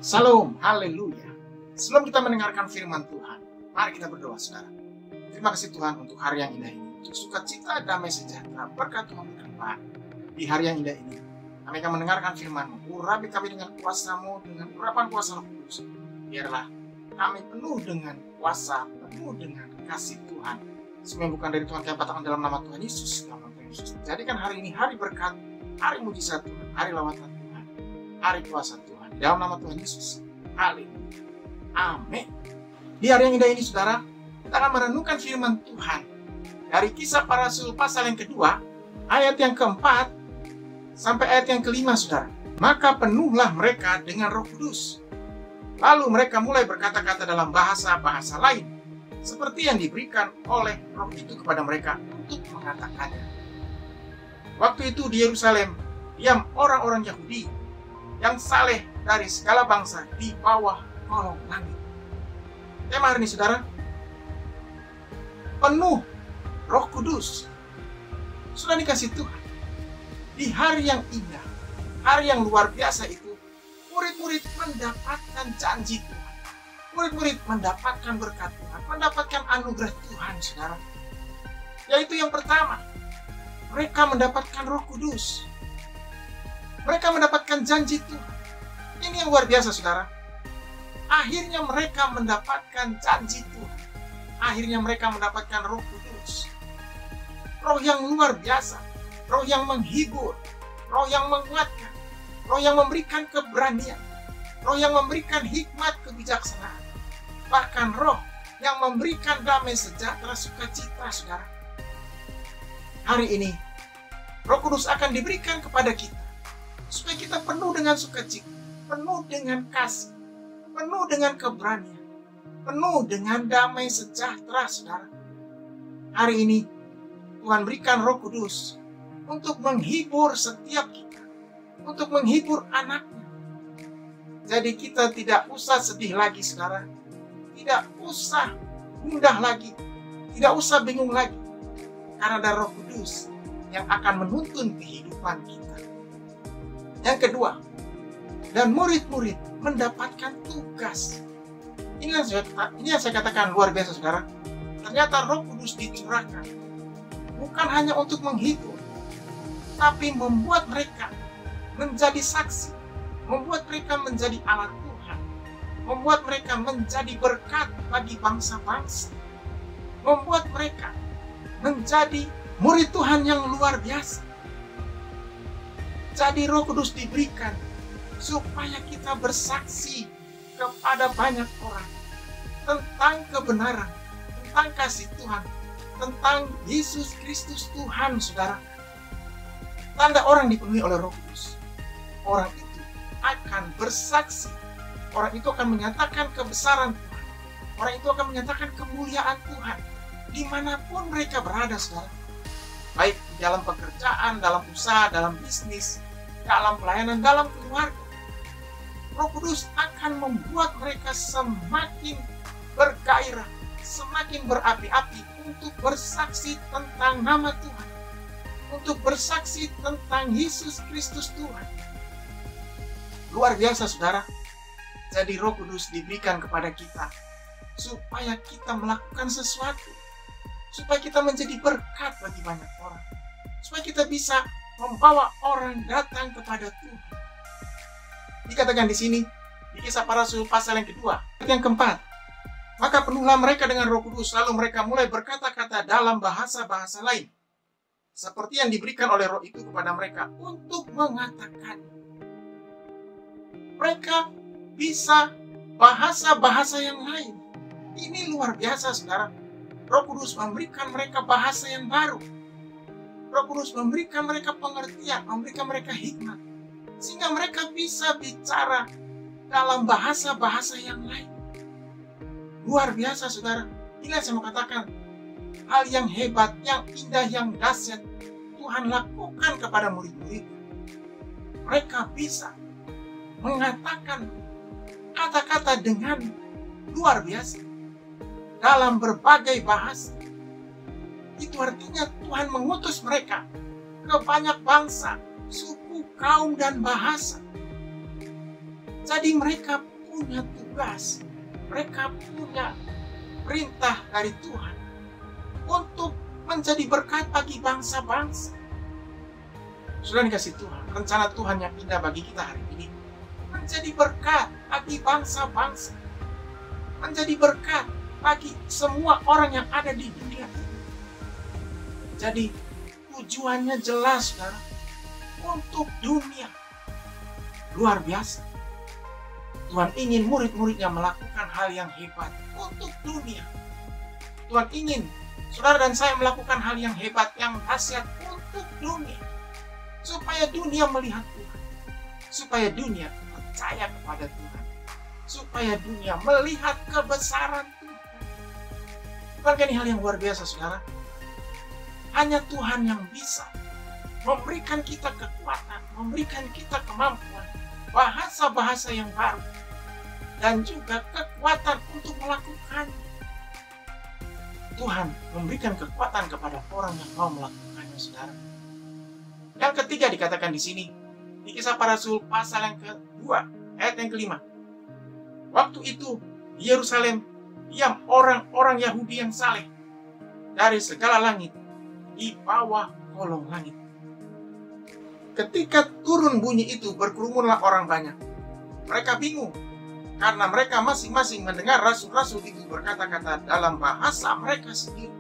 Salam, haleluya. Sebelum kita mendengarkan firman Tuhan, mari kita berdoa, saudara. Terima kasih Tuhan untuk hari yang indah ini, untuk sukacita, damai sejahtera, berkat Tuhan berlimpah. Di hari yang indah ini, kami akan mendengarkan firman-Mu. Urapi kami dengan kuasa-Mu, dengan urapan kuasa Roh Kudus. Biarlah kami penuh dengan kuasa, penuh dengan kasih Tuhan. Semua yang bukan dari Tuhan kami katakan dalam nama Tuhan Yesus. Dalam nama Tuhan Yesus. Jadikan hari ini hari berkat, hari mujizat Tuhan, hari lawatan Tuhan, hari kuasa Tuhan. Dalam nama Tuhan Yesus. Haleluya. Amin. Di hari yang indah ini, saudara, kita akan merenungkan firman Tuhan dari Kisah Para Rasul pasal yang kedua, ayat yang keempat sampai ayat yang kelima, saudara. Maka penuhlah mereka dengan Roh Kudus. Lalu mereka mulai berkata-kata dalam bahasa-bahasa lain, seperti yang diberikan oleh Roh itu kepada mereka untuk mengatakannya. Waktu itu di Yerusalem diam orang-orang Yahudi yang saleh dari segala bangsa di bawah kolong langit. Tema hari ini, saudara, penuh Roh Kudus. Sudah dikasih Tuhan. Di hari yang indah, hari yang luar biasa itu, murid-murid mendapatkan janji Tuhan. Murid-murid mendapatkan berkat Tuhan, mendapatkan anugerah Tuhan, saudara. Yaitu yang pertama, mereka mendapatkan Roh Kudus. Mereka mendapatkan janji Tuhan. Ini yang luar biasa, saudara. Akhirnya mereka mendapatkan janji Tuhan. Akhirnya mereka mendapatkan Roh Kudus. Roh yang luar biasa. Roh yang menghibur. Roh yang menguatkan. Roh yang memberikan keberanian. Roh yang memberikan hikmat kebijaksanaan. Bahkan roh yang memberikan damai sejahtera sukacita, saudara. Hari ini, Roh Kudus akan diberikan kepada kita. Supaya kita penuh dengan sukacita, penuh dengan kasih, penuh dengan keberanian, penuh dengan damai sejahtera, saudara. Hari ini, Tuhan berikan Roh Kudus untuk menghibur setiap kita, untuk menghibur anaknya. Jadi kita tidak usah sedih lagi, saudara. Tidak usah gundah lagi, tidak usah bingung lagi. Karena ada Roh Kudus yang akan menuntun kehidupan kita. Yang kedua, dan murid-murid mendapatkan tugas. Ini yang saya katakan luar biasa, saudara. Ternyata Roh Kudus dicurahkan bukan hanya untuk menghibur, tapi membuat mereka menjadi saksi, membuat mereka menjadi alat Tuhan, membuat mereka menjadi berkat bagi bangsa-bangsa, membuat mereka menjadi murid Tuhan yang luar biasa. Jadi Roh Kudus diberikan supaya kita bersaksi kepada banyak orang tentang kebenaran, tentang kasih Tuhan, tentang Yesus Kristus Tuhan, saudara. Tanda orang dipenuhi oleh Roh Kudus, orang itu akan bersaksi, orang itu akan menyatakan kebesaran Tuhan, orang itu akan menyatakan kemuliaan Tuhan dimanapun mereka berada, saudara. Baik dalam pekerjaan, dalam usaha, dalam bisnis, dalam pelayanan, dalam keluarga. Roh Kudus akan membuat mereka semakin bergairah, semakin berapi-api untuk bersaksi tentang nama Tuhan, untuk bersaksi tentang Yesus Kristus Tuhan. Luar biasa, saudara. Jadi Roh Kudus diberikan kepada kita supaya kita melakukan sesuatu, supaya kita menjadi berkat bagi banyak orang, supaya kita bisa membawa orang datang kepada Tuhan. Dikatakan di sini, di Kisah Para Rasul pasal yang kedua, ayat yang keempat. Maka penuhlah mereka dengan Roh Kudus, lalu mereka mulai berkata-kata dalam bahasa-bahasa lain, seperti yang diberikan oleh Roh itu kepada mereka untuk mengatakan. Mereka bisa bahasa-bahasa yang lain. Ini luar biasa, saudara. Roh Kudus memberikan mereka bahasa yang baru. Roh Kudus memberikan mereka pengertian, memberikan mereka hikmat, sehingga mereka bisa bicara dalam bahasa-bahasa yang lain. Luar biasa, saudara. Ini yang saya mau katakan. Hal yang hebat, yang indah, yang dahsyat Tuhan lakukan kepada murid-murid. Mereka bisa mengatakan kata-kata dengan luar biasa dalam berbagai bahasa. Itu artinya Tuhan mengutus mereka ke banyak bangsa, suku, kaum, dan bahasa. Jadi mereka punya tugas, mereka punya perintah dari Tuhan untuk menjadi berkat bagi bangsa-bangsa. Sudah dikasih Tuhan, rencana Tuhan yang indah bagi kita hari ini menjadi berkat bagi bangsa-bangsa, menjadi berkat bagi semua orang yang ada di dunia ini. Jadi tujuannya jelas, saudara, untuk dunia. Luar biasa. Tuhan ingin murid-muridnya melakukan hal yang hebat untuk dunia. Tuhan ingin saudara dan saya melakukan hal yang hebat, yang dahsyat untuk dunia. Supaya dunia melihat Tuhan. Supaya dunia percaya kepada Tuhan. Supaya dunia melihat kebesaran Tuhan. Bukankah ini hal yang luar biasa, saudara? Hanya Tuhan yang bisa memberikan kita kekuatan, memberikan kita kemampuan, bahasa-bahasa yang baru, dan juga kekuatan untuk melakukannya. Tuhan memberikan kekuatan kepada orang yang mau melakukannya, saudara. Yang ketiga dikatakan di sini, di Kisah Para Rasul pasal yang kedua, ayat yang kelima. Waktu itu di Yerusalem diam orang-orang Yahudi yang saleh dari segala langit di bawah kolong langit. Ketika turun bunyi itu, berkerumunlah orang banyak. Mereka bingung, karena mereka masing-masing mendengar rasul-rasul itu berkata-kata dalam bahasa mereka sendiri.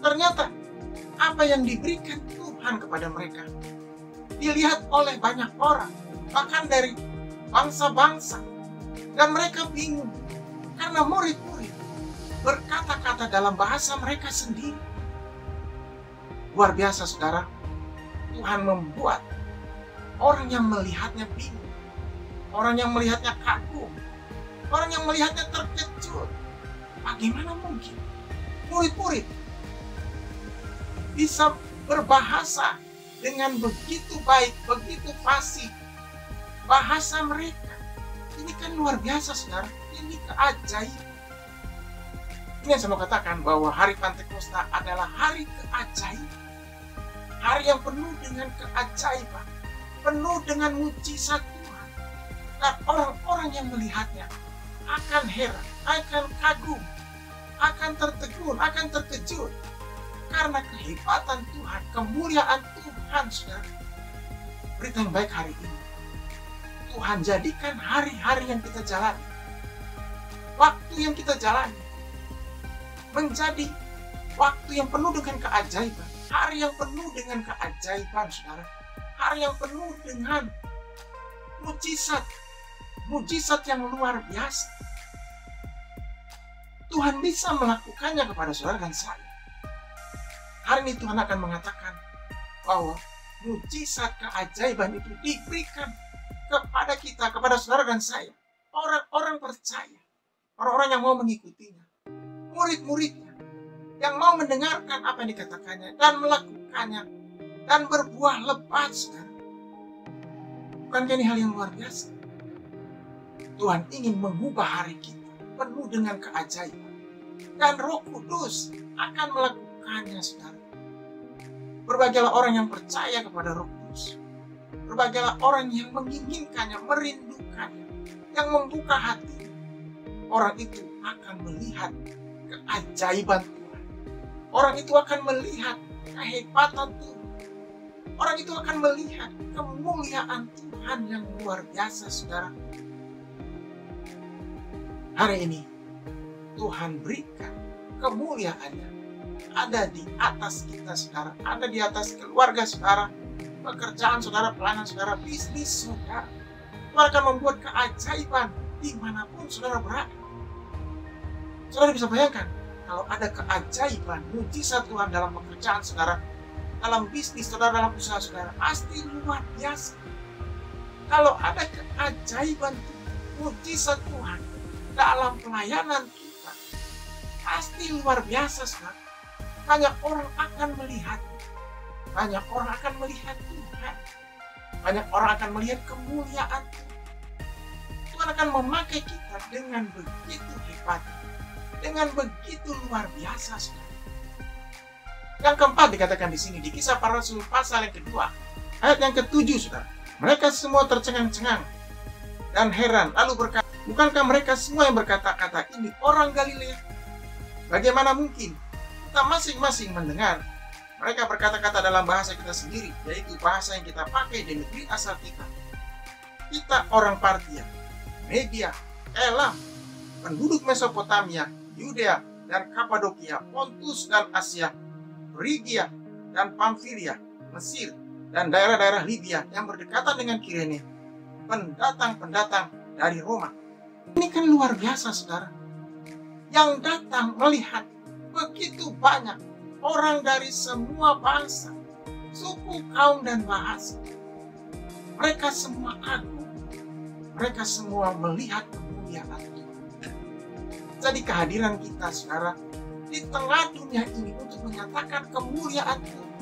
Ternyata, apa yang diberikan Tuhan kepada mereka dilihat oleh banyak orang, bahkan dari bangsa-bangsa. Dan mereka bingung, karena murid-murid berkata-kata dalam bahasa mereka sendiri. Luar biasa, saudara. Tuhan membuat orang yang melihatnya bingung, orang yang melihatnya kagum, orang yang melihatnya terkejut. Bagaimana mungkin murid-murid bisa berbahasa dengan begitu baik, begitu fasih bahasa mereka? Ini kan luar biasa, saudara. Ini keajaiban. Ini yang saya mau katakan, bahwa hari Pentakosta adalah hari keajaiban. Hari yang penuh dengan keajaiban, penuh dengan mujizat Tuhan. Dan orang-orang yang melihatnya akan heran, akan kagum, akan tertegun, akan terkejut. Karena kehebatan Tuhan, kemuliaan Tuhan, saudara. Berita yang baik hari ini, Tuhan jadikan hari-hari yang kita jalani, waktu yang kita jalani, menjadi waktu yang penuh dengan keajaiban. Hari yang penuh dengan keajaiban, saudara. Hari yang penuh dengan mujizat. Mujizat yang luar biasa. Tuhan bisa melakukannya kepada saudara dan saya. Hari ini Tuhan akan mengatakan bahwa mujizat keajaiban itu diberikan kepada kita, kepada saudara dan saya. Orang-orang percaya. Orang-orang yang mau mengikutinya. Murid-muridnya. Yang mau mendengarkan apa yang dikatakannya dan melakukannya dan berbuah lebat, saudara. Bukankah ini hal yang luar biasa? Tuhan ingin mengubah hari kita penuh dengan keajaiban, dan Roh Kudus akan melakukannya, saudara. Berbahagialah orang yang percaya kepada Roh Kudus. Berbahagialah orang yang menginginkannya, merindukannya, yang membuka hati. Orang itu akan melihat keajaiban Tuhan. Orang itu akan melihat kehebatan Tuhan. Orang itu akan melihat kemuliaan Tuhan yang luar biasa, saudara. Hari ini, Tuhan berikan kemuliaannya ada di atas kita, saudara. Ada di atas keluarga saudara, pekerjaan saudara, pelayanan saudara, bisnis saudara. Tuhan akan membuat keajaiban dimanapun saudara berada. Saudara bisa bayangkan, kalau ada keajaiban, mujizat Tuhan dalam pekerjaan saudara, dalam bisnis saudara, dalam usaha saudara, pasti luar biasa. Kalau ada keajaiban, mujizat Tuhan dalam pelayanan kita, pasti luar biasa, saudara. Banyak orang akan melihatnya. Banyak orang akan melihat Tuhan. Banyak orang akan melihat kemuliaan Tuhan. Tuhan akan memakai kita dengan begitu hebat, dengan begitu luar biasa, saudara. Yang keempat dikatakan di sini, di Kisah Para Rasul pasal yang kedua, ayat yang ke-7, saudara. Mereka semua tercengang-cengang dan heran, lalu berkata, bukankah mereka semua yang berkata-kata ini orang Galilea? Bagaimana mungkin kita masing-masing mendengar mereka berkata-kata dalam bahasa kita sendiri, yaitu bahasa yang kita pakai di negeri asal kita. Kita orang Partia, Media, Elam, penduduk Mesopotamia, Yudea dan Kapadokia, Pontus dan Asia, Frigia dan Pamfilia, Mesir, dan daerah-daerah Libya yang berdekatan dengan Kirene, pendatang-pendatang dari Roma. Ini kan luar biasa, saudara. Yang datang melihat begitu banyak orang dari semua bangsa, suku, kaum, dan bahasa. Mereka semua kagum. Mereka semua melihat kemuliaan Tuhan. Jadi kehadiran kita, saudara, di tengah dunia ini untuk menyatakan kemuliaan Tuhan.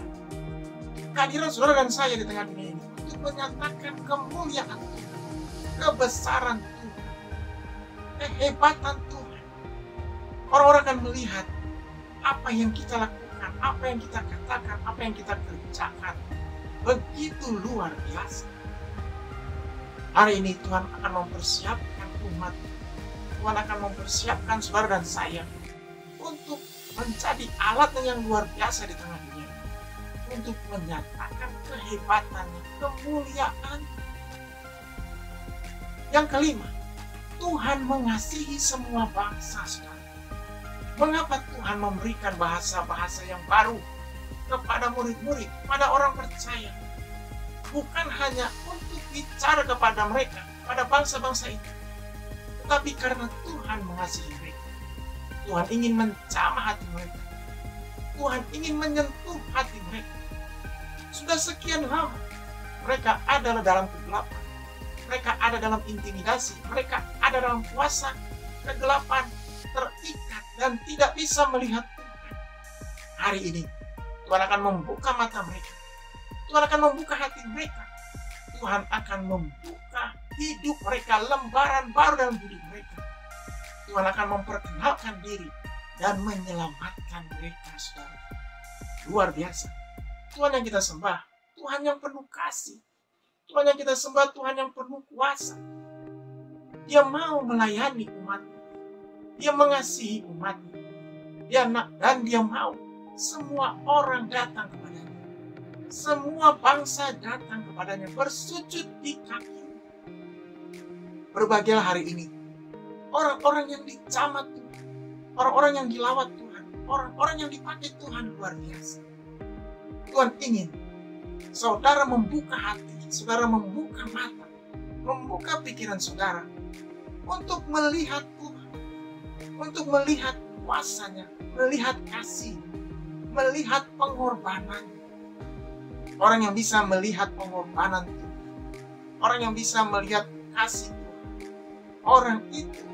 Kehadiran saudara dan saya di tengah dunia ini untuk menyatakan kemuliaan Tuhan, kebesaran Tuhan, kehebatan Tuhan. Orang-orang akan melihat apa yang kita lakukan, apa yang kita katakan, apa yang kita kerjakan. Begitu luar biasa. Hari ini Tuhan akan mempersiapkan umat. Tuhan akan mempersiapkan saudara dan saya untuk menjadi alat yang luar biasa di tengah dunia. Untuk menyatakan kehebatannya, kemuliaan. Yang kelima, Tuhan mengasihi semua bangsa, saudara. Mengapa Tuhan memberikan bahasa-bahasa yang baru kepada murid-murid, kepada orang percaya? Bukan hanya untuk bicara kepada mereka, pada bangsa-bangsa itu, tetapi karena Tuhan mengasihi mereka. Tuhan ingin menjamah hati mereka. Tuhan ingin menyentuh hati mereka. Sudah sekian lama mereka ada dalam kegelapan. Mereka ada dalam intimidasi. Mereka ada dalam kuasa kegelapan, terikat dan tidak bisa melihat Tuhan. Hari ini Tuhan akan membuka mata mereka. Tuhan akan membuka hati mereka. Tuhan akan membuka hidup mereka, lembaran baru dalam hidup mereka. Tuhan akan memperkenalkan diri dan menyelamatkan mereka, saudara. Luar biasa. Tuhan yang kita sembah, Tuhan yang penuh kasih. Tuhan yang kita sembah, Tuhan yang penuh kuasa. Dia mau melayani umatnya. Dia mengasihi umatnya. Dan dia mau semua orang datang kepadanya. Semua bangsa datang kepadanya, bersujud di kaki. Berbahagialah hari ini orang-orang yang dijamah Tuhan, orang-orang yang dilawat Tuhan, orang-orang yang dipakai Tuhan luar biasa. Tuhan ingin saudara membuka hati, saudara membuka mata, membuka pikiran saudara untuk melihat Tuhan, untuk melihat kuasanya, melihat kasih, melihat pengorbanan. Orang yang bisa melihat pengorbanan Tuhan, orang yang bisa melihat kasih Tuhan, orang itu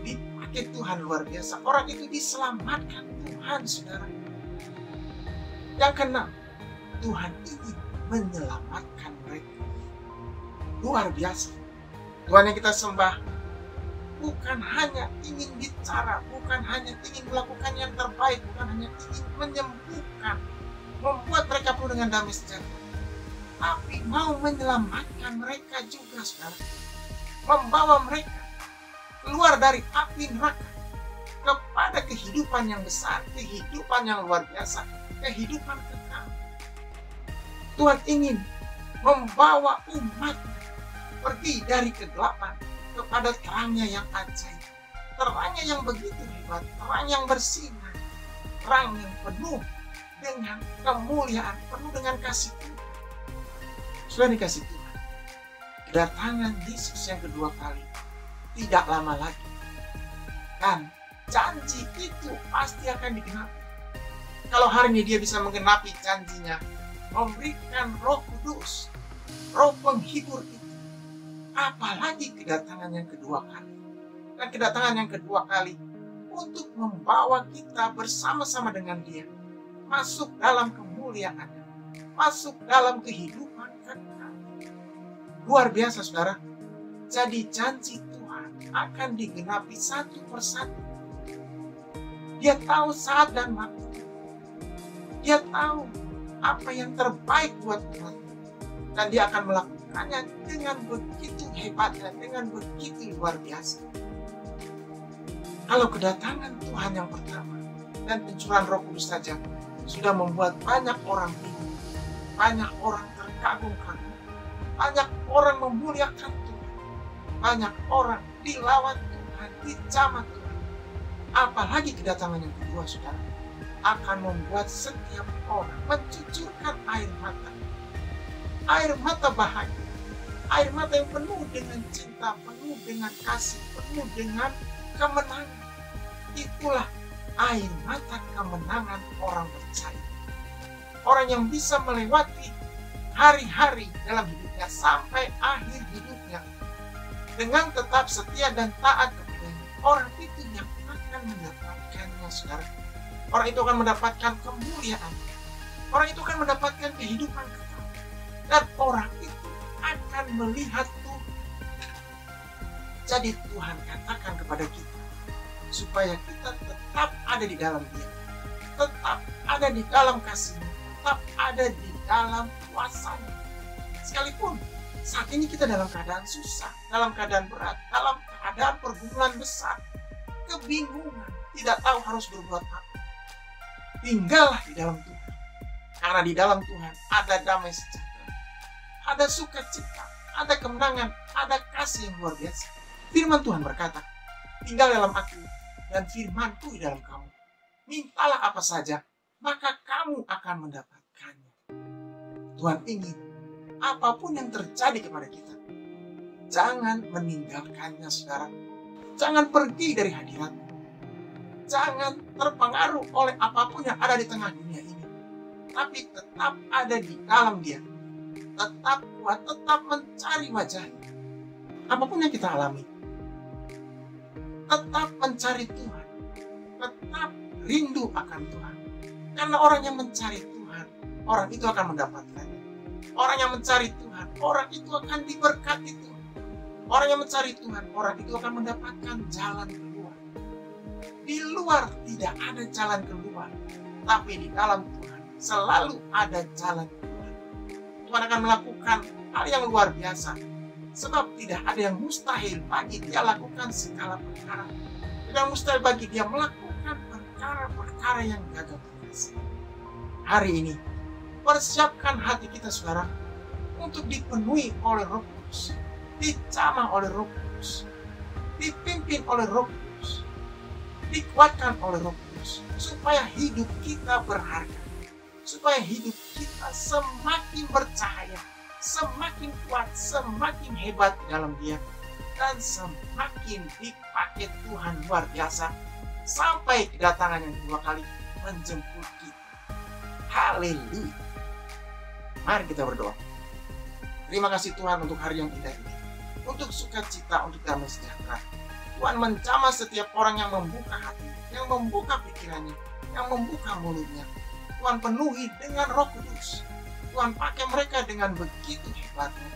dipakai Tuhan luar biasa. Orang itu diselamatkan Tuhan, saudara. Yang keenam, Tuhan ingin menyelamatkan mereka. Luar biasa. Tuhan yang kita sembah bukan hanya ingin bicara, bukan hanya ingin melakukan yang terbaik, bukan hanya ingin menyembuhkan, membuat mereka penuh dengan damai sejahtera, tapi mau menyelamatkan mereka juga, saudara. Membawa mereka keluar dari api neraka kepada kehidupan yang besar, kehidupan yang luar biasa, kehidupan kekal. Tuhan ingin membawa umatnya pergi dari kegelapan kepada terangnya yang ajaib, terangnya yang begitu hebat, terang yang bersinar, terang yang penuh dengan kemuliaan, penuh dengan kasih Tuhan. Sudah dikasih Tuhan, kedatangan Yesus yang kedua kali tidak lama lagi, dan janji itu pasti akan digenapi. Kalau hari ini dia bisa menggenapi janjinya, memberikan Roh Kudus, Roh penghibur itu, apalagi kedatangan yang kedua kali. Dan kedatangan yang kedua kali untuk membawa kita bersama-sama dengan dia masuk dalam kemuliaannya, masuk dalam kehidupan kekal. Luar biasa, saudara. Jadi janji Tuhan akan digenapi satu persatu. Dia tahu saat dan waktu. Dia tahu apa yang terbaik buat umat, dan dia akan melakukan melakukannya dengan begitu hebatnya, dengan begitu luar biasa. Kalau kedatangan Tuhan yang pertama dan pencurahan Roh Kudus saja sudah membuat banyak orang bingung, banyak orang terkagum-kagum, banyak orang memuliakan Tuhan, banyak orang dilawan Tuhan, dicamah Tuhan. Apalagi kedatangan yang kedua, saudara, akan membuat setiap orang mencucurkan air mata bahagia, air mata yang penuh dengan cinta, penuh dengan kasih, penuh dengan kemenangan. Itulah air mata kemenangan orang percaya. Orang yang bisa melewati hari-hari dalam hidupnya sampai akhir hidupnya dengan tetap setia dan taat kepadanya. Orang itu yang akan mendapatkannya, saudara. Orang itu akan mendapatkan kemuliaan. Orang itu akan mendapatkan kehidupan kekal. Dan orang itu akan melihat Tuhan. Jadi Tuhan katakan kepada kita, supaya kita tetap ada di dalam Dia, tetap ada di dalam kasih-Nya, tetap ada di dalam kuasa-Nya. Sekalipun saat ini kita dalam keadaan susah, dalam keadaan berat, dalam keadaan pergumulan besar, kebingungan, tidak tahu harus berbuat apa, tinggallah di dalam Tuhan. Karena di dalam Tuhan ada damai sejahtera, ada sukacita, ada kemenangan, ada kasih yang luar biasa. Firman Tuhan berkata, tinggal dalam Aku dan firman-Ku di dalam kamu. Mintalah apa saja, maka kamu akan mendapatkannya. Tuhan ingin apapun yang terjadi kepada kita, jangan meninggalkannya, saudara. Jangan pergi dari hadirat-Mu. Jangan terpengaruh oleh apapun yang ada di tengah dunia ini. Tapi tetap ada di dalam Dia. Tetap kuat, tetap mencari wajah-Nya. Apapun yang kita alami, tetap mencari Tuhan, tetap rindu akan Tuhan. Karena orang yang mencari Tuhan, orang itu akan mendapatkannya. Orang yang mencari Tuhan, orang itu akan diberkati Tuhan. Orang yang mencari Tuhan, orang itu akan mendapatkan jalan keluar. Di luar tidak ada jalan keluar, tapi di dalam Tuhan selalu ada jalan keluar. Tuhan akan melakukan hal yang luar biasa. Sebab tidak ada yang mustahil bagi Dia lakukan segala perkara. Tidak mustahil bagi Dia melakukan perkara-perkara yang gagah perkasa. Hari ini, persiapkan hati kita, saudara, untuk dipenuhi oleh Roh Kudus, dicamah oleh Roh Kudus, dipimpin oleh Roh Kudus, dikuatkan oleh Roh Kudus, supaya hidup kita berharga, supaya hidup kita semakin bercahaya, semakin kuat, semakin hebat dalam Dia, dan semakin dipakai Tuhan luar biasa sampai kedatangan yang kedua kali menjemput kita. Haleluya. Mari kita berdoa. Terima kasih Tuhan untuk hari yang indah ini, untuk sukacita, untuk damai sejahtera. Tuhan menjamah setiap orang yang membuka hati, yang membuka pikirannya, yang membuka mulutnya. Tuhan penuhi dengan Roh Kudus. Tuhan pakai mereka dengan begitu hebatnya.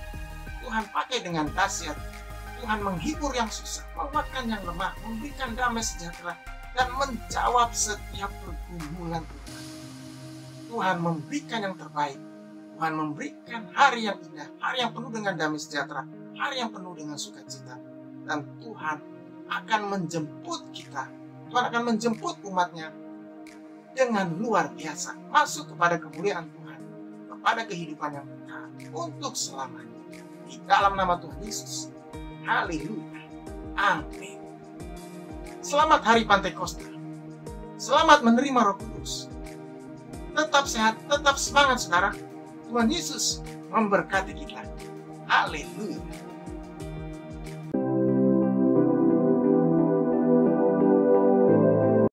Tuhan pakai dengan dahsyat. Tuhan menghibur yang susah, menguatkan yang lemah, memberikan damai sejahtera, dan menjawab setiap pergumulan Tuhan. Tuhan memberikan yang terbaik. Tuhan memberikan hari yang indah, hari yang penuh dengan damai sejahtera, hari yang penuh dengan sukacita. Dan Tuhan akan menjemput kita. Tuhan akan menjemput umatnya dengan luar biasa, masuk kepada kemuliaan Tuhan, pada kehidupan yang kekal untuk selamanya. Di dalam nama Tuhan Yesus. Haleluya. Amin. Selamat hari Pantekosta. Selamat menerima Roh Kudus. Tetap sehat, tetap semangat, saudara. Tuhan Yesus memberkati kita. Haleluya.